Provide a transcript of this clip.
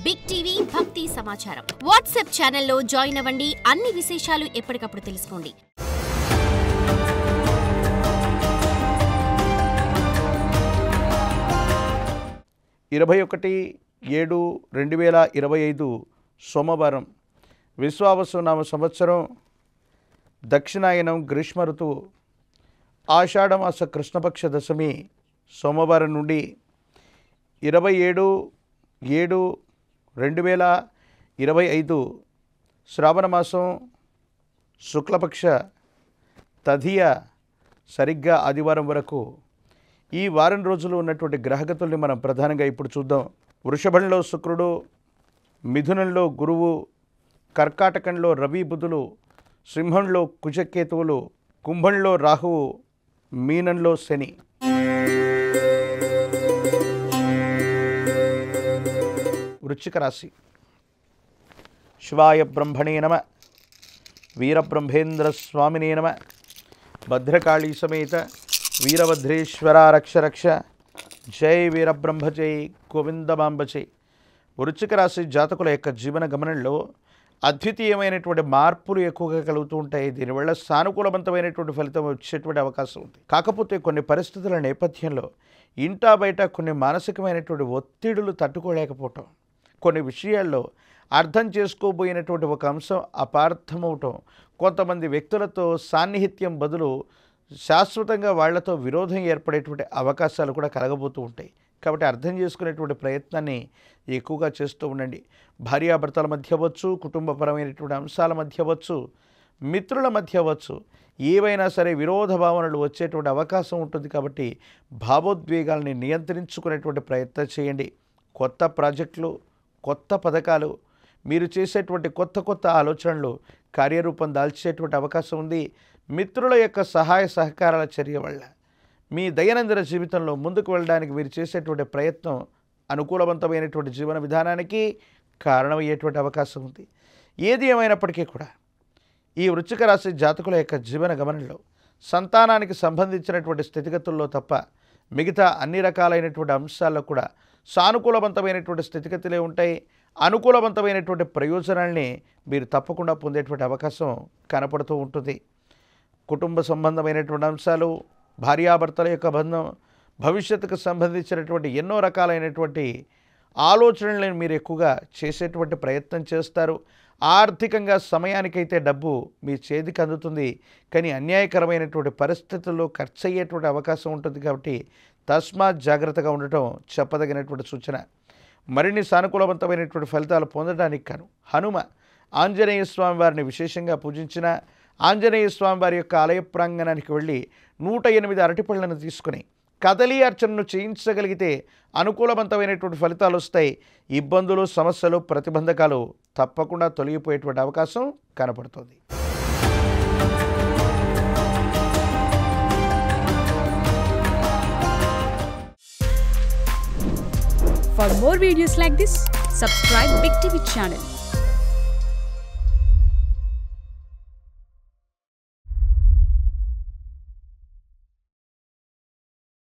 Big TV భక్తి సమాచారం WhatsApp ఛానల్లో జాయిన్ అవ్వండి. అన్ని విశేషాలు ఎప్పటికప్పుడు తెలుసుకోండి. ఇరవై 21/7/2025 సోమవారం విశ్వావసునామ సంవత్సరం దక్షిణాయనం గ్రీష్మ ఋతువు ఆషాఢమాస కృష్ణపక్ష దశమి సోమవారం నుండి 27/7/2025 శ్రావణమాసం శుక్లపక్ష తదియ సరిగ్గా ఆదివారం వరకు ఈ వారం రోజులు ఉన్నటువంటి గ్రహగతుల్ని మనం ప్రధానంగా ఇప్పుడు చూద్దాం. వృషభంలో శుక్రుడు, మిథునంలో గురువు, కర్కాటకంలో రవి బుధులు, సింహంలో కుజకేతువులు, కుంభంలో రాహువు, మీనంలో శని. వృశ్చిక రాశి. శివాయ బ్రహ్మణే నమ, వీరబ్రహ్మేంద్ర స్వామినే నమ, భద్రకాళీ సమేత వీరభద్రేశ్వర రక్ష రక్ష, జై వీరబ్రహ్మ జై గోవిందమాంబ జై. వృశ్చిక రాశి జాతకుల యొక్క జీవన గమనంలో అద్వితీయమైనటువంటి మార్పులు ఎక్కువగా కలుగుతూ ఉంటాయి. దీనివల్ల సానుకూలవంతమైనటువంటి ఫలితం వచ్చేటువంటి అవకాశం ఉంది. కాకపోతే కొన్ని పరిస్థితుల నేపథ్యంలో ఇంటా బయట కొన్ని మానసికమైనటువంటి ఒత్తిడులు తట్టుకోలేకపోవటం, కొన్ని విషయాల్లో అర్థం చేసుకోబోయినటువంటి ఒక అంశం అపార్థమవటం, కొంతమంది వ్యక్తులతో సాన్నిహిత్యం బదులు శాశ్వతంగా వాళ్లతో విరోధం ఏర్పడేటువంటి అవకాశాలు కూడా కలగబోతూ ఉంటాయి. కాబట్టి అర్థం చేసుకునేటువంటి ప్రయత్నాన్ని ఎక్కువగా చేస్తూ ఉండండి. భార్యాభర్తల మధ్య అవ్వచ్చు, కుటుంబపరమైనటువంటి అంశాల మధ్య అవ్వచ్చు, మిత్రుల మధ్య అవ్వచ్చు, ఏవైనా సరే విరోధ భావనలు వచ్చేటువంటి అవకాశం ఉంటుంది. కాబట్టి భావోద్వేగాల్ని నియంత్రించుకునేటువంటి ప్రయత్నం చేయండి. కొత్త ప్రాజెక్టులు, కొత్త పథకాలు, మీరు చేసేటువంటి కొత్త ఆలోచనలు కార్యరూపం దాల్చేటువంటి అవకాశం ఉంది. మిత్రుల యొక్క సహాయ సహకారాల చర్య వల్ల మీ దైనందిన జీవితంలో ముందుకు వెళ్ళడానికి మీరు చేసేటువంటి ప్రయత్నం అనుకూలవంతమైనటువంటి జీవన విధానానికి కారణమయ్యేటువంటి అవకాశం ఉంది. ఏది ఏమైనప్పటికీ కూడా ఈ వృశ్చిక రాశి జాతకుల యొక్క జీవన గమనంలో సంతానానికి సంబంధించినటువంటి స్థితిగతుల్లో తప్ప మిగతా అన్ని రకాలైనటువంటి అంశాల్లో కూడా సానుకూలవంతమైనటువంటి స్థితిగతులే ఉంటాయి. అనుకూలవంతమైనటువంటి ప్రయోజనాల్ని మీరు తప్పకుండా పొందేటువంటి అవకాశం కనపడుతూ ఉంటుంది. కుటుంబ సంబంధమైనటువంటి అంశాలు, భార్యాభర్తల యొక్క బంధం, భవిష్యత్తుకు సంబంధించినటువంటి ఎన్నో రకాలైనటువంటి ఆలోచనలను మీరు ఎక్కువగా చేసేటువంటి ప్రయత్నం చేస్తారు. ఆర్థికంగా సమయానికైతే డబ్బు మీ చేతికి అందుతుంది, కానీ అన్యాయకరమైనటువంటి పరిస్థితుల్లో ఖర్చు అయ్యేటువంటి అవకాశం ఉంటుంది. కాబట్టి తస్మాత్ జాగ్రత్తగా ఉండటం చెప్పదగినటువంటి సూచన. మరిన్ని సానుకూలవంతమైనటువంటి ఫలితాలు పొందడానికి కాను హనుమ ఆంజనేయ స్వామి వారిని విశేషంగా పూజించిన ఆంజనేయ స్వామి వారి యొక్క ఆలయ ప్రాంగణానికి వెళ్ళి 108 అరటిపళ్లను తీసుకుని కదలీ అర్చనను చేయించగలిగితే అనుకూలవంతమైనటువంటి ఫలితాలు వస్తాయి. ఇబ్బందులు, సమస్యలు, ప్రతిబంధకాలు తప్పకుండా తొలగిపోయేటువంటి అవకాశం కనపడుతుంది. For more videos like this, subscribe Big TV channel.